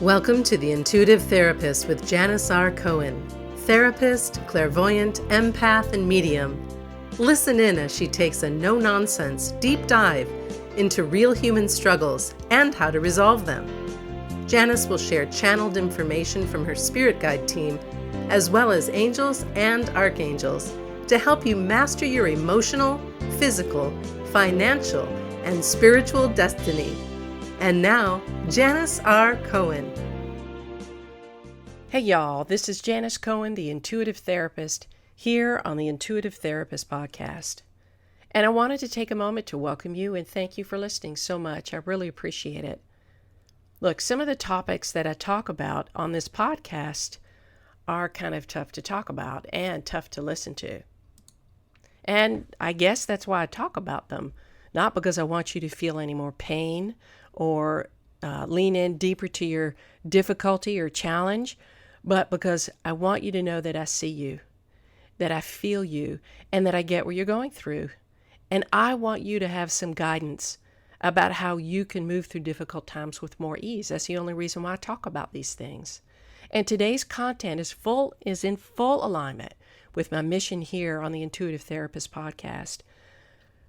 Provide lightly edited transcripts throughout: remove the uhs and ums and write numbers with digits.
Welcome to The Intuitive Therapist with Janis Cohen, therapist, clairvoyant, empath, and medium. Listen in as she takes a no-nonsense deep dive into real human struggles and how to resolve them. Janis will share channeled information from her spirit guide team, as well as angels and archangels, to help you master your emotional, physical, financial, and spiritual destiny. And now, Janis R. Cohen. Hey y'all, this is Janis Cohen, the Intuitive Therapist, here on the Intuitive Therapist Podcast. And I wanted to take a moment to welcome you and thank you for listening so much. I really appreciate it. Look, some of the topics that I talk about on this podcast are kind of tough to talk about and tough to listen to. And I guess that's why I talk about them, not because I want you to feel any more pain or lean in deeper to your difficulty or challenge, but because I want you to know that I see you, that I feel you, and that I get what you're going through. And I want you to have some guidance about how you can move through difficult times with more ease. That's the only reason why I talk about these things. And today's content is in full alignment with my mission here on the Intuitive Therapist Podcast.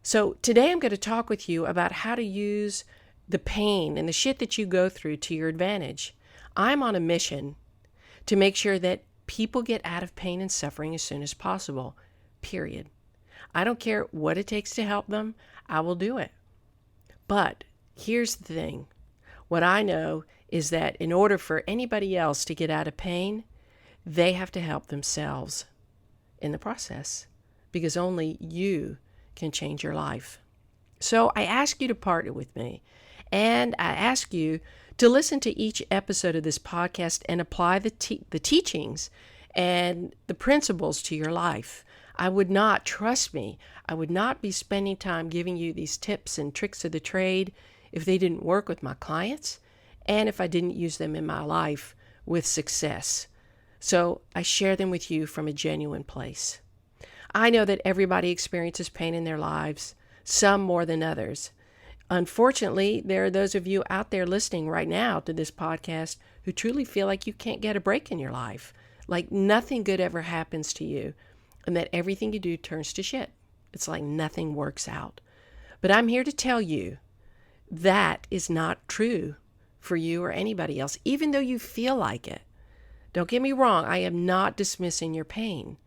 So today I'm going to talk with you about how to use the pain and the shit that you go through to your advantage. I'm on a mission to make sure that people get out of pain and suffering as soon as possible, period. I don't care what it takes to help them, I will do it. But here's the thing. What I know is that in order for anybody else to get out of pain, they have to help themselves in the process, because only you can change your life. So I ask you to partner with me, and I ask you to listen to each episode of this podcast and apply the teachings and the principles to your life. I would not, trust me, I would not be spending time giving you these tips and tricks of the trade if they didn't work with my clients and if I didn't use them in my life with success. So I share them with you from a genuine place. I know that everybody experiences pain in their lives, some more than others. Unfortunately, there are those of you out there listening right now to this podcast who truly feel like you can't get a break in your life, like nothing good ever happens to you, and that everything you do turns to shit. It's like nothing works out. But I'm here to tell you that is not true for you or anybody else, even though you feel like it. Don't get me wrong, I am not dismissing your pain.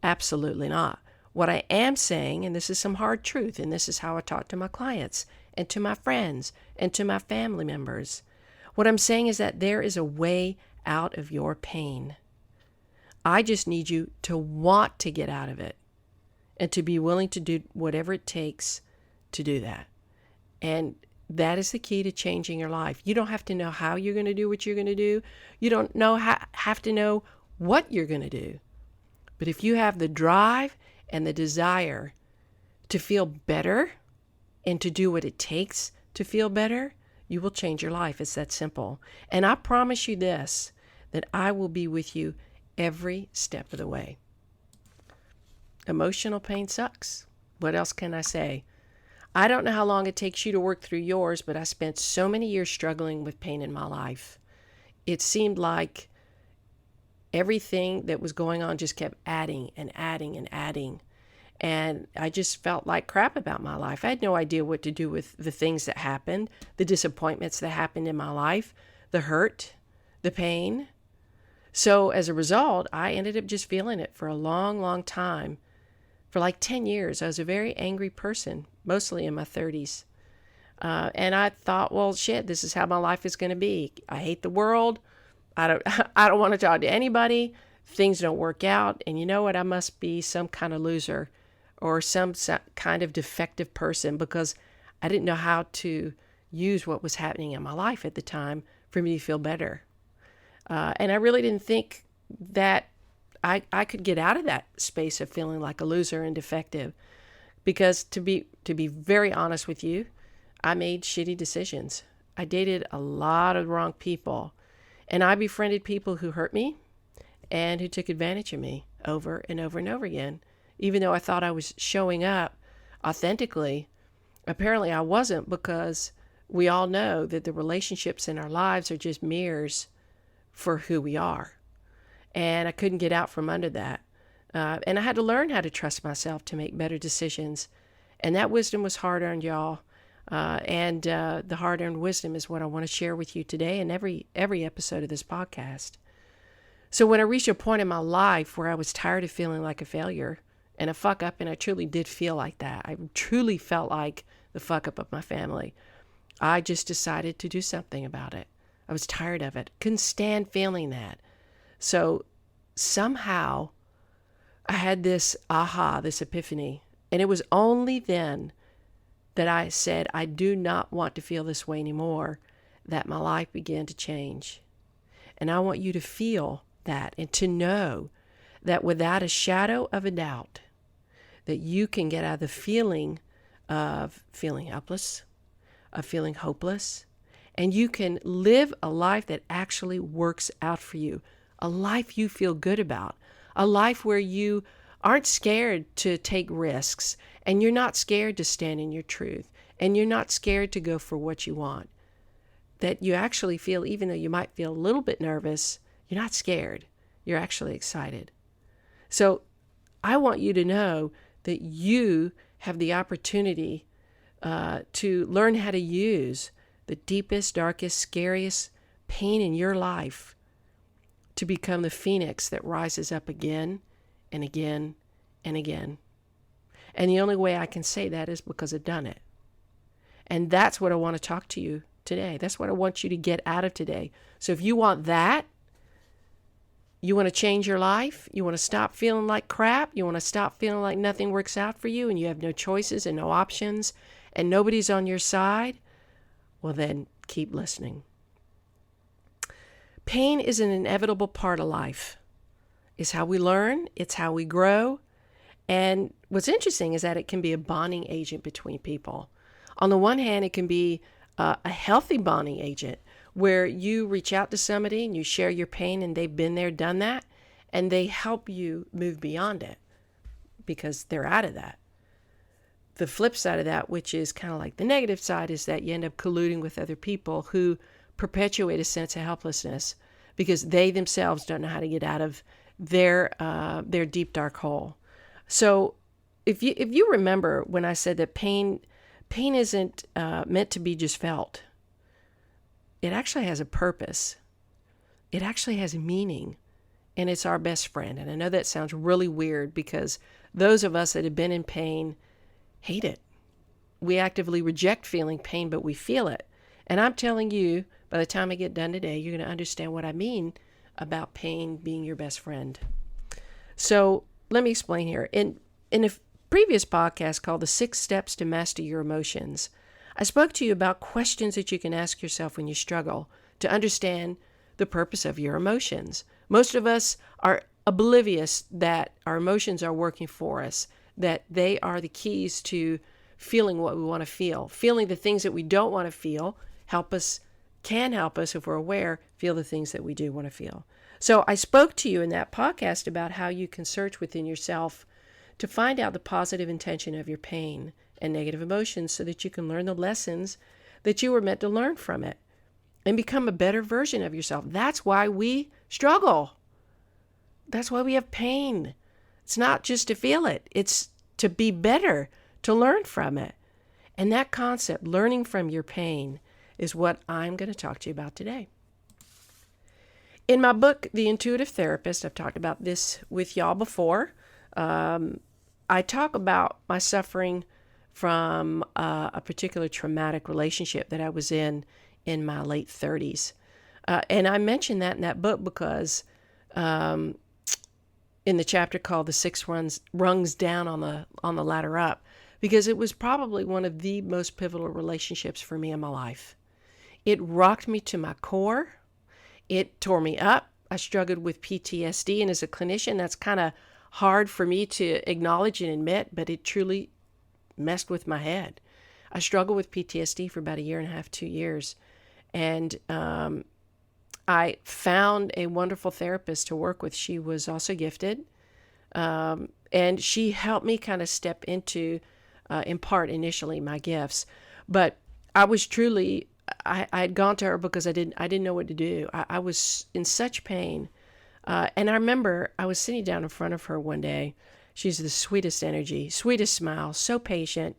Absolutely not. What I am saying, and this is some hard truth, and this is how I talk to my clients and to my friends and to my family members. What I'm saying is that there is a way out of your pain. I just need you to want to get out of it and to be willing to do whatever it takes to do that. And that is the key to changing your life. You don't have to know how you're going to do what you're going to do. You don't have to know what you're going to do. But if you have the drive and the desire to feel better and to do what it takes to feel better, you will change your life. It's that simple. And I promise you this, that I will be with you every step of the way. Emotional pain sucks. What else can I say? I don't know how long it takes you to work through yours, but I spent so many years struggling with pain in my life. It seemed like everything that was going on just kept adding and adding and adding. And I just felt like crap about my life. I had no idea what to do with the things that happened, the disappointments that happened in my life, the hurt, the pain. So as a result, I ended up just feeling it for a long, long time. For like 10 years, I was a very angry person, mostly in my 30s. And I thought, well, shit, this is how my life is going to be. I hate the world. I don't want to talk to anybody. Things don't work out. And you know what? I must be some kind of loser or some kind of defective person, because I didn't know how to use what was happening in my life at the time for me to feel better. And I really didn't think that I could get out of that space of feeling like a loser and defective, because to be very honest with you, I made shitty decisions. I dated a lot of wrong people, and I befriended people who hurt me and who took advantage of me over and over and over again. Even though I thought I was showing up authentically, apparently I wasn't, because we all know that the relationships in our lives are just mirrors for who we are. And I couldn't get out from under that. And I had to learn how to trust myself to make better decisions. And that wisdom was hard-earned, y'all. The hard-earned wisdom is what I want to share with you today in every episode of this podcast. So when I reached a point in my life where I was tired of feeling like a failure and a fuck up, and I truly did feel like that. I truly felt like the fuck up of my family. I just decided to do something about it. I was tired of it. Couldn't stand feeling that. So somehow I had this this epiphany. And it was only then that I said, I do not want to feel this way anymore, that my life began to change. And I want you to feel that and to know that without a shadow of a doubt, that you can get out of the feeling of feeling helpless, of feeling hopeless, and you can live a life that actually works out for you, a life you feel good about, a life where you aren't scared to take risks, and you're not scared to stand in your truth, and you're not scared to go for what you want. That you actually feel, even though you might feel a little bit nervous, you're not scared. You're actually excited. So I want you to know that you have the opportunity to learn how to use the deepest, darkest, scariest pain in your life to become the phoenix that rises up again and again and again. And the only way I can say that is because I've done it. And that's what I want to talk to you today. That's what I want you to get out of today. So if you want that, you want to change your life, you want to stop feeling like crap, you want to stop feeling like nothing works out for you and you have no choices and no options and nobody's on your side, well then keep listening. Pain is an inevitable part of life. It's how we learn, it's how we grow. And what's interesting is that it can be a bonding agent between people. On the one hand, it can be a healthy bonding agent where you reach out to somebody and you share your pain and they've been there, done that, and they help you move beyond it because they're out of that. The flip side of that, which is kind of like the negative side, is that you end up colluding with other people who perpetuate a sense of helplessness because they themselves don't know how to get out of their deep, dark hole. So if you remember when I said that pain isn't meant to be just felt. It actually has a purpose. It actually has a meaning, and it's our best friend. And I know that sounds really weird because those of us that have been in pain hate it. We actively reject feeling pain, but we feel it. And I'm telling you, by the time I get done today, you're going to understand what I mean about pain being your best friend. So let me explain here. In a previous podcast called The 6 Steps to Master Your Emotions, I spoke to you about questions that you can ask yourself when you struggle to understand the purpose of your emotions. Most of us are oblivious that our emotions are working for us, that they are the keys to feeling what we want to feel. Feeling the things that we don't want to feel can help us, if we're aware, feel the things that we do want to feel. So I spoke to you in that podcast about how you can search within yourself to find out the positive intention of your pain and negative emotions so that you can learn the lessons that you were meant to learn from it and become a better version of yourself. That's why we struggle. That's why we have pain. It's not just to feel it. It's to be better, to learn from it. And that concept, learning from your pain, is what I'm going to talk to you about today. In my book, The Intuitive Therapist, I've talked about this with y'all before. I talk about my suffering from a particular traumatic relationship that I was in my late 30s. And I mentioned that in that book because in the chapter called The 6 Rungs Down on the Ladder Up, because it was probably one of the most pivotal relationships for me in my life. It rocked me to my core. It tore me up. I struggled with PTSD, and as a clinician, that's kind of hard for me to acknowledge and admit, but it truly messed with my head. I struggled with PTSD for about 1.5 years, 2 years. And I found a wonderful therapist to work with. She was also gifted. And she helped me kind of step into, in part initially, my gifts. But I was truly, I had gone to her because I didn't know what to do. I was in such pain. And I remember I was sitting down in front of her one day. She's the sweetest energy, sweetest smile, so patient.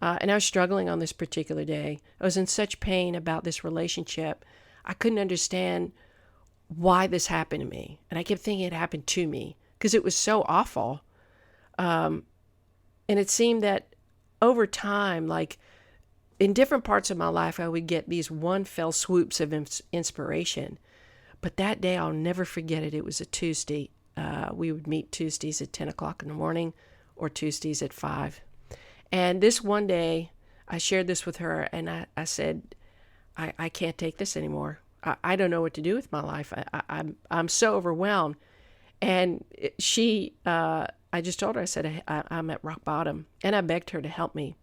And I was struggling on this particular day. I was in such pain about this relationship. I couldn't understand why this happened to me. And I kept thinking it happened to me because it was so awful. And it seemed that over time, like in different parts of my life, I would get these one fell swoops of inspiration. But that day, I'll never forget it. It was a Tuesday. We would meet Tuesdays at 10 o'clock in the morning or Tuesdays at 5. And this one day, I shared this with her, and I said, I can't take this anymore. I don't know what to do with my life. I'm so overwhelmed. And I just told her, I said, I'm at rock bottom. And I begged her to help me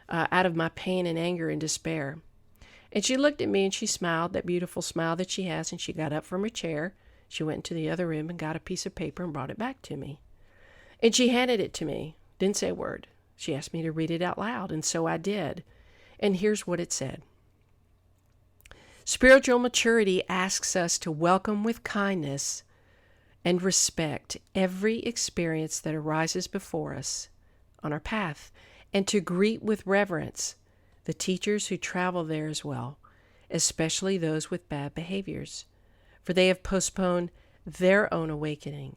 out of my pain and anger and despair. And she looked at me and she smiled, that beautiful smile that she has, and she got up from her chair. She went into the other room and got a piece of paper and brought it back to me. And she handed it to me, didn't say a word. She asked me to read it out loud, and so I did. And here's what it said. Spiritual maturity asks us to welcome with kindness and respect every experience that arises before us on our path, and to greet with reverence the teachers who travel there as well, especially those with bad behaviors, for they have postponed their own awakening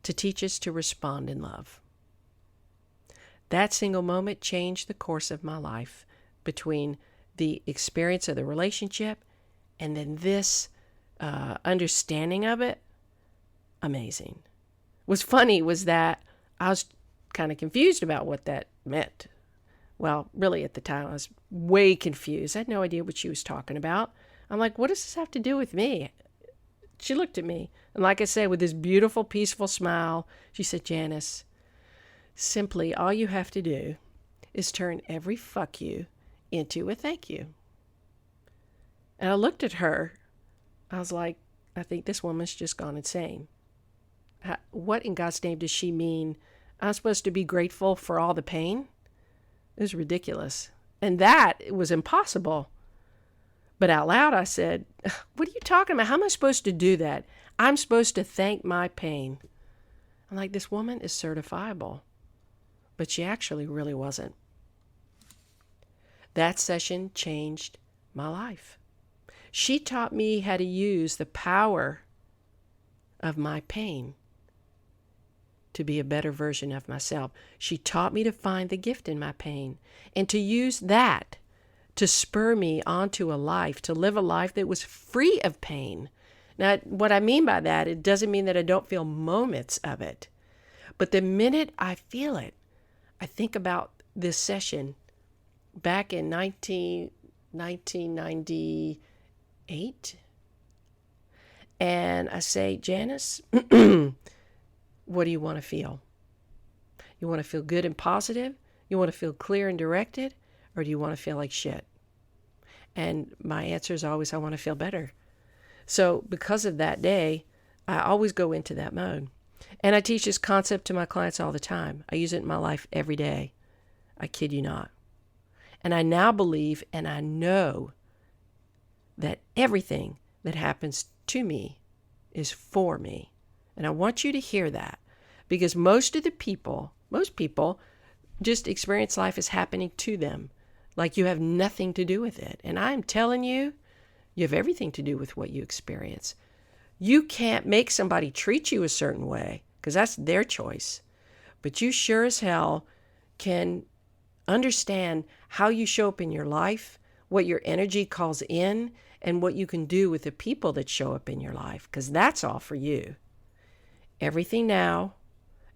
to teach us to respond in love. That single moment changed the course of my life between the experience of the relationship and then this understanding of it. Amazing. What's funny was that I was kind of confused about what that meant. Well, really at the time I was way confused. I had no idea what she was talking about. I'm like, what does this have to do with me? She looked at me, and like I said, with this beautiful, peaceful smile, she said, Janis, simply all you have to do is turn every fuck you into a thank you. And I looked at her. I was like, I think this woman's just gone insane. What in God's name does she mean? I'm supposed to be grateful for all the pain? It was ridiculous. And that was impossible. But out loud I said, what are you talking about? How am I supposed to do that? I'm supposed to thank my pain. I'm like, this woman is certifiable. But she actually really wasn't. That session changed my life. She taught me how to use the power of my pain to be a better version of myself. She taught me to find the gift in my pain and to use that to spur me onto a life, to live a life that was free of pain. Now, what I mean by that, it doesn't mean that I don't feel moments of it. But the minute I feel it, I think about this session back in 1998. And I say, Janis, what do you want to feel? You want to feel good and positive? You want to feel clear and directed? Or do you want to feel like shit? And my answer is always, I want to feel better. So because of that day, I always go into that mode. And I teach this concept to my clients all the time. I use it in my life every day. I kid you not. And I now believe and I know that everything that happens to me is for me. And I want you to hear that, because most people just experience life as happening to them, like you have nothing to do with it. And I'm telling you, you have everything to do with what you experience. You can't make somebody treat you a certain way, because that's their choice. But you sure as hell can understand how you show up in your life, what your energy calls in, and what you can do with the people that show up in your life, because that's all for you. Everything that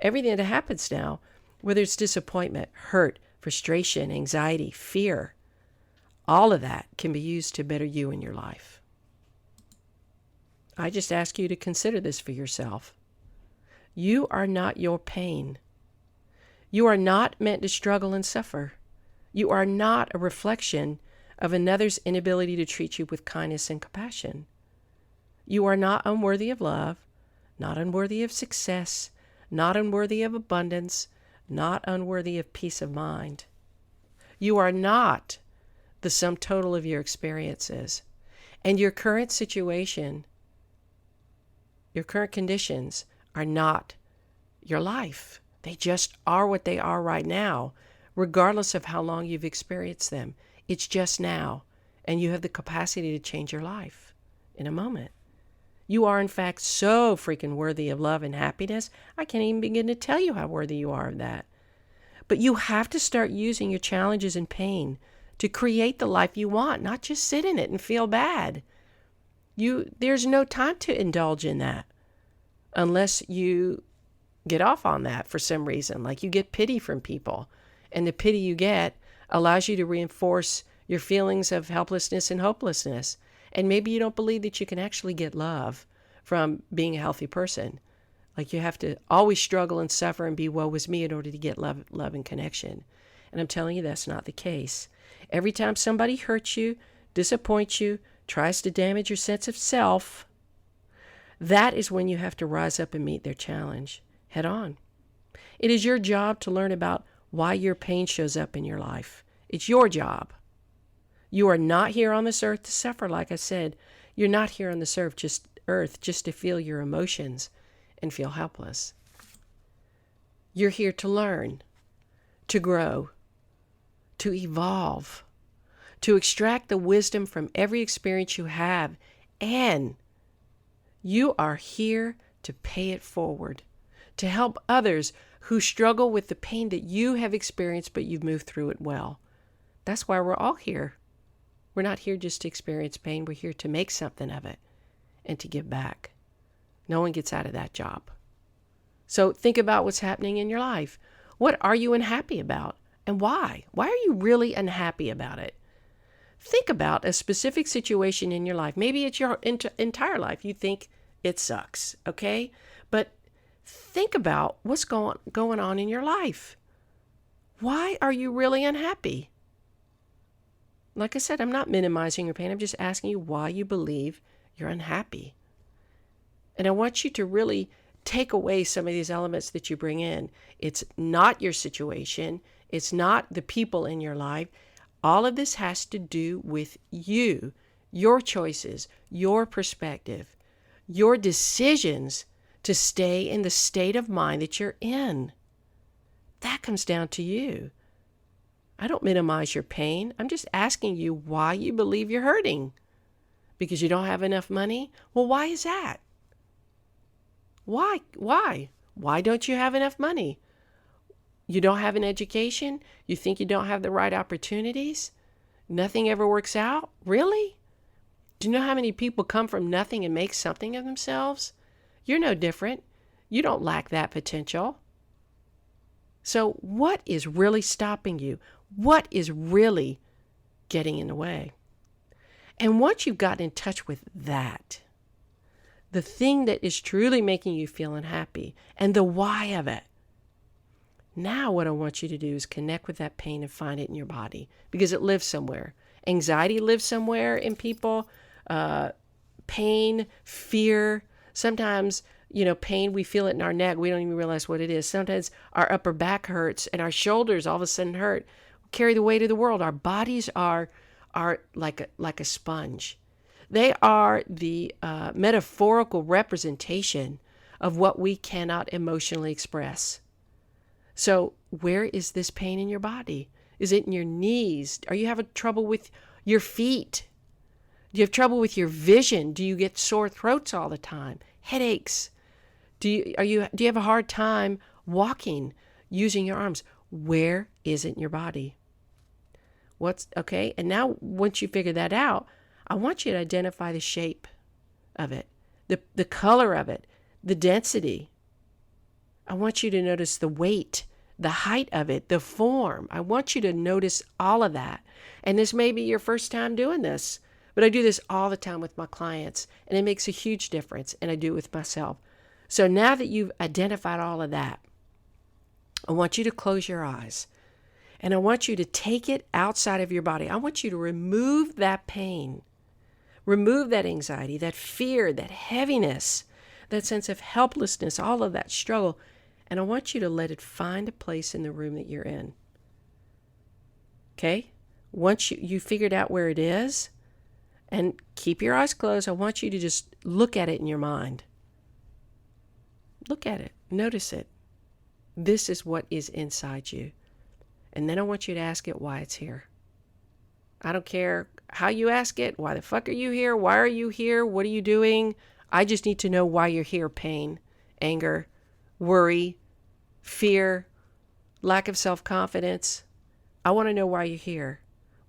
happens now, whether it's disappointment, hurt, frustration, anxiety, fear, all of that can be used to better you in your life. I just ask you to consider this for yourself. You are not your pain. You are not meant to struggle and suffer. You are not a reflection of another's inability to treat you with kindness and compassion. You are not unworthy of love, not unworthy of success, not unworthy of abundance, not unworthy of peace of mind. You are not the sum total of your experiences. And your current situation, your current conditions are not your life. They just are what they are right now, regardless of how long you've experienced them. It's just now, and you have the capacity to change your life in a moment. You are, in fact, so freaking worthy of love and happiness. I can't even begin to tell you how worthy you are of that. But you have to start using your challenges and pain to create the life you want, not just sit in it and feel bad. There's no time to indulge in that unless you get off on that for some reason, like you get pity from people. And the pity you get allows you to reinforce your feelings of helplessness and hopelessness. And maybe you don't believe that you can actually get love from being a healthy person. Like you have to always struggle and suffer and be woe is me in order to get love and connection. And I'm telling you, that's not the case. Every time somebody hurts you, disappoints you, tries to damage your sense of self, that is when you have to rise up and meet their challenge head on. It is your job to learn about why your pain shows up in your life. It's your job. You are not here on this earth to suffer, like I said. You're not here on this earth just to feel your emotions and feel helpless. You're here to learn, to grow, to evolve, to extract the wisdom from every experience you have, and you are here to pay it forward, to help others who struggle with the pain that you have experienced, but you've moved through it well. That's why we're all here. We're not here just to experience pain. We're here to make something of it and to give back. No one gets out of that job. So think about what's happening in your life. What are you unhappy about and why? Why are you really unhappy about it? Think about a specific situation in your life. Maybe it's your entire life. You think it sucks, okay? But think about what's going on in your life. Why are you really unhappy? Like I said, I'm not minimizing your pain. I'm just asking you why you believe you're unhappy. And I want you to really take away some of these elements that you bring in. It's not your situation. It's not the people in your life. All of this has to do with you, your choices, your perspective, your decisions to stay in the state of mind that you're in. That comes down to you. I don't minimize your pain. I'm just asking you why you believe you're hurting. Because you don't have enough money? Well, why is that? Why? Why don't you have enough money? You don't have an education? You think you don't have the right opportunities? Nothing ever works out? Really? Do you know how many people come from nothing and make something of themselves? You're no different. You don't lack that potential. So what is really stopping you? What is really getting in the way? And once you've gotten in touch with that, the thing that is truly making you feel unhappy and the why of it, now what I want you to do is connect with that pain and find it in your body because it lives somewhere. Anxiety lives somewhere in people. Pain, fear. Sometimes, pain, we feel it in our neck. We don't even realize what it is. Sometimes our upper back hurts and our shoulders all of a sudden hurt. We carry the weight of the world. Our bodies are like a sponge. They are the metaphorical representation of what we cannot emotionally express. So where is this pain in your body? Is it in your knees? Are you having trouble with your feet? Do you have trouble with your vision? Do you get sore throats all the time? Headaches? Do you have a hard time walking, using your arms? Where is it in your body? Okay? And now once you figure that out, I want you to identify the shape of it, the color of it, the density. I want you to notice the weight, the height of it, the form. I want you to notice all of that. And this may be your first time doing this, but I do this all the time with my clients, and it makes a huge difference, and I do it with myself. So now that you've identified all of that, I want you to close your eyes, and I want you to take it outside of your body. I want you to remove that pain, remove that anxiety, that fear, that heaviness, that sense of helplessness, all of that struggle, and I want you to let it find a place in the room that you're in. Okay? once you figured out where it is, and keep your eyes closed, I want you to just look at it in your mind. Look at it. Notice it. This is what is inside you. And then I want you to ask it why it's here. I don't care how you ask it. Why the fuck are you here? Why are you here? What are you doing? I just need to know why you're here. Pain, anger, worry, fear, lack of self-confidence. I want to know why you're here.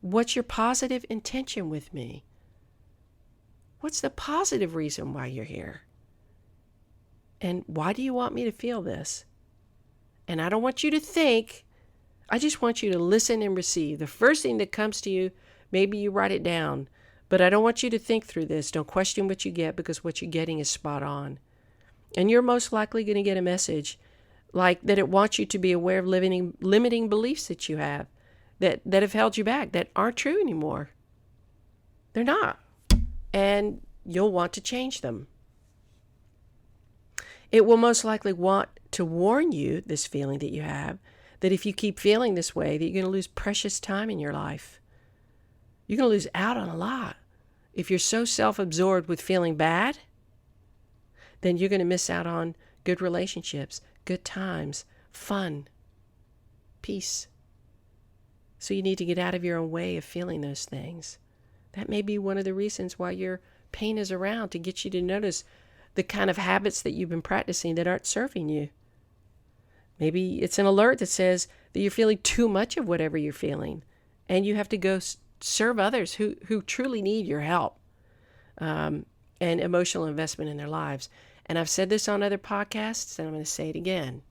What's your positive intention with me? What's the positive reason why you're here? And why do you want me to feel this? And I don't want you to think. I just want you to listen and receive. The first thing that comes to you, maybe you write it down. But I don't want you to think through this. Don't question what you get, because what you're getting is spot on. And you're most likely going to get a message like that it wants you to be aware of limiting beliefs that you have that have held you back, that aren't true anymore. They're not. And you'll want to change them. It will most likely want to warn you, this feeling that you have, that if you keep feeling this way, that you're going to lose precious time in your life. You're going to lose out on a lot. If you're so self-absorbed with feeling bad, then you're going to miss out on good relationships, good times, fun, peace. So you need to get out of your own way of feeling those things. That may be one of the reasons why your pain is around, to get you to notice the kind of habits that you've been practicing that aren't serving you. Maybe it's an alert that says that you're feeling too much of whatever you're feeling, and you have to go serve others who truly need your help and emotional investment in their lives. And I've said this on other podcasts, and I'm going to say it again.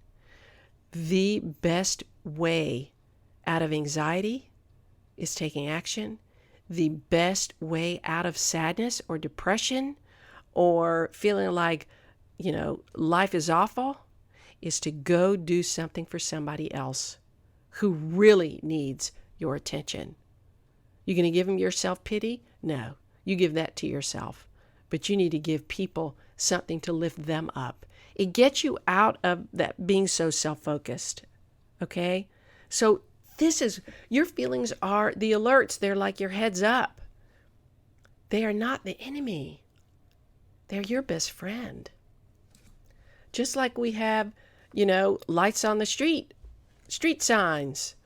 The best way out of anxiety is taking action. The best way out of sadness or depression or feeling like, life is awful is to go do something for somebody else who really needs your attention. You're going to give them your self-pity? No, you give that to yourself. But you need to give people something to lift them up. It gets you out of that being so self-focused, okay? So your feelings are the alerts. They're like your heads up. They are not the enemy. They're your best friend. Just like we have, lights on the street signs.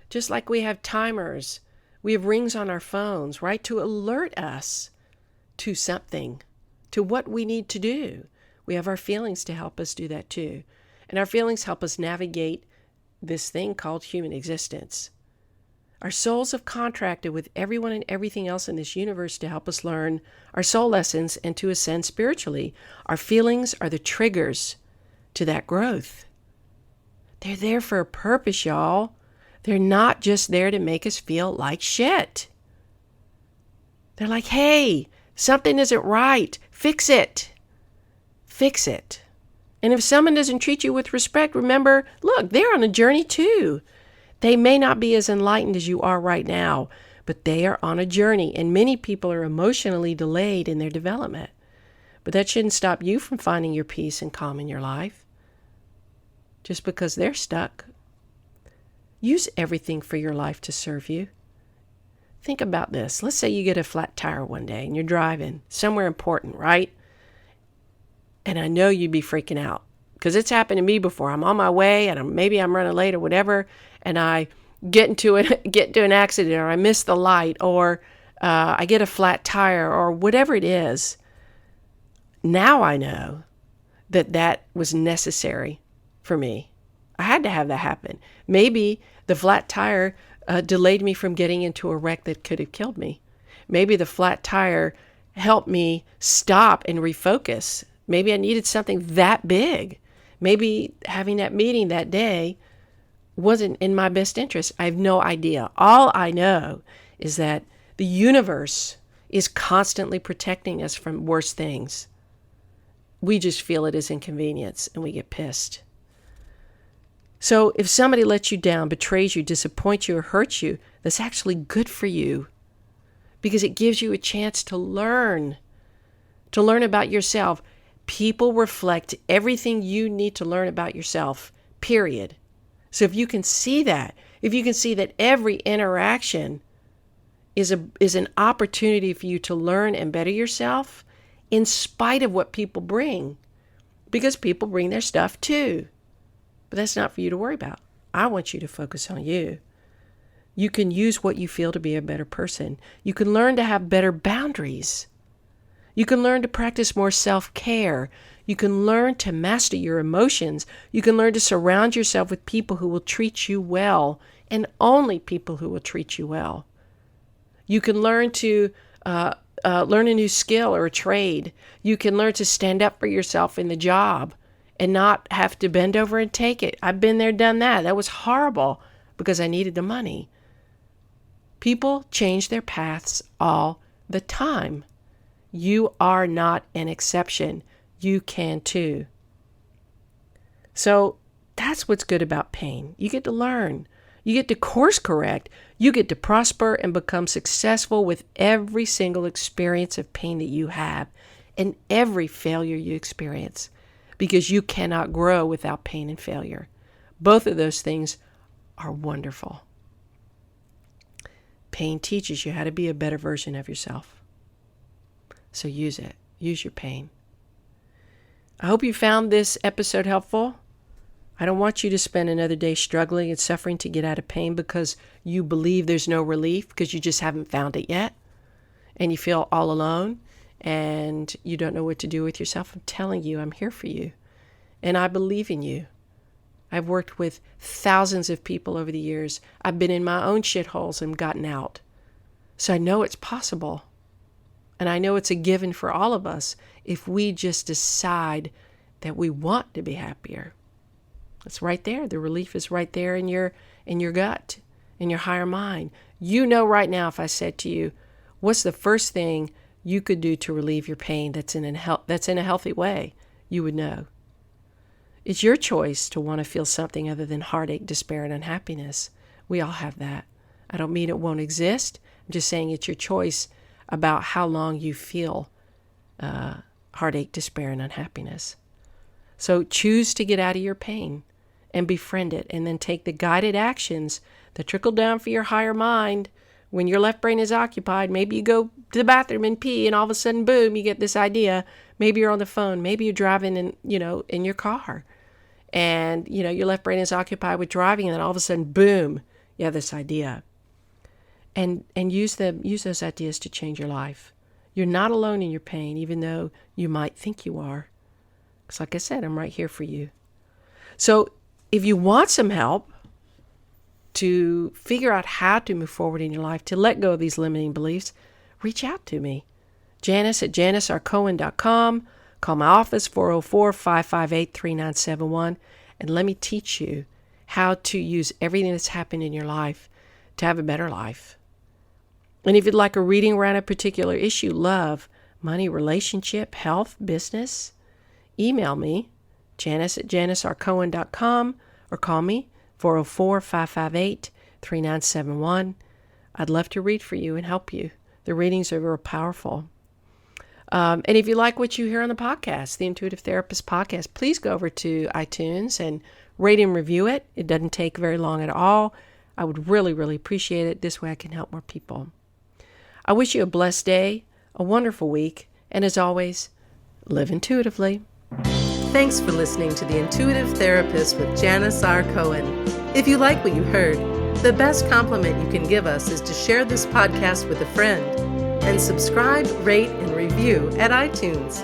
Just like we have timers. We have rings on our phones, right? To alert us to something, to what we need to do. We have our feelings to help us do that too. And our feelings help us navigate this thing called human existence. Our souls have contracted with everyone and everything else in this universe to help us learn our soul lessons and to ascend spiritually. Our feelings are the triggers to that growth. They're there for a purpose, y'all. They're not just there to make us feel like shit. They're like, hey, something isn't right. Fix it. Fix it. And if someone doesn't treat you with respect, remember, look, they're on a journey too. They may not be as enlightened as you are right now, but they are on a journey, and many people are emotionally delayed in their development. But that shouldn't stop you from finding your peace and calm in your life. Just because they're stuck. Use everything for your life to serve you. Think about this. Let's say you get a flat tire one day and you're driving somewhere important, right? And I know you'd be freaking out because it's happened to me before. I'm on my way and maybe I'm running late or whatever, and I get into an accident, or I miss the light, or I get a flat tire, or whatever it is. Now I know that was necessary for me. I had to have that happen. Maybe the flat tire delayed me from getting into a wreck that could have killed me. Maybe the flat tire helped me stop and refocus. Maybe I needed something that big. Maybe having that meeting that day wasn't in my best interest. I have no idea. All I know is that the universe is constantly protecting us from worse things. We just feel it as inconvenience and we get pissed. So if somebody lets you down, betrays you, disappoints you, or hurts you, that's actually good for you, because it gives you a chance to learn about yourself. People reflect everything you need to learn about yourself, period. So if you can see that every interaction is an opportunity for you to learn and better yourself in spite of what people bring, because people bring their stuff too. But that's not for you to worry about. I want you to focus on you. You can use what you feel to be a better person. You can learn to have better boundaries. You can learn to practice more self-care. You can learn to master your emotions. You can learn to surround yourself with people who will treat you well, and only people who will treat you well. You can learn to learn a new skill or a trade. You can learn to stand up for yourself in the job and not have to bend over and take it. I've been there, done that. That was horrible because I needed the money. People change their paths all the time. You are not an exception. You can too. So that's what's good about pain. You get to learn. You get to course correct. You get to prosper and become successful with every single experience of pain that you have and every failure you experience, because you cannot grow without pain and failure. Both of those things are wonderful. Pain teaches you how to be a better version of yourself. So use it. Use your pain. I hope you found this episode helpful. I don't want you to spend another day struggling and suffering to get out of pain because you believe there's no relief because you just haven't found it yet and you feel all alone and you don't know what to do with yourself. I'm telling you, I'm here for you and I believe in you. I've worked with thousands of people over the years. I've been in my own shitholes and gotten out. So I know it's possible. And I know it's a given for all of us if we just decide that we want to be happier. It's right there. The relief is right there in your gut, in your higher mind. You know right now, if I said to you, what's the first thing you could do to relieve your pain that's in a healthy way? You would know. It's your choice to want to feel something other than heartache, despair, and unhappiness. We all have that. I don't mean it won't exist. I'm just saying it's your choice about how long you feel heartache, despair, and unhappiness. So choose to get out of your pain and befriend it, and then take the guided actions that trickle down for your higher mind. When your left brain is occupied, maybe you go to the bathroom and pee, and all of a sudden, boom, you get this idea. Maybe you're on the phone. Maybe you're driving in your car, and your left brain is occupied with driving, and then all of a sudden, boom, you have this idea. And use those ideas to change your life. You're not alone in your pain, even though you might think you are. Because like I said, I'm right here for you. So if you want some help to figure out how to move forward in your life, to let go of these limiting beliefs, reach out to me. Janis at janisrcohen.com. Call my office, 404-558-3971, and let me teach you how to use everything that's happened in your life to have a better life. And if you'd like a reading around a particular issue, love, money, relationship, health, business, email me, Janis at janisrcohen.com, or call me, 404-558-3971. I'd love to read for you and help you. The readings are very powerful. And if you like what you hear on the podcast, the Intuitive Therapist Podcast, please go over to iTunes and rate and review it. It doesn't take very long at all. I would really, really appreciate it. This way I can help more people. I wish you a blessed day, a wonderful week, and as always, live intuitively. Thanks for listening to The Intuitive Therapist with Janis R. Cohen. If you like what you heard, the best compliment you can give us is to share this podcast with a friend and subscribe, rate, and review at iTunes.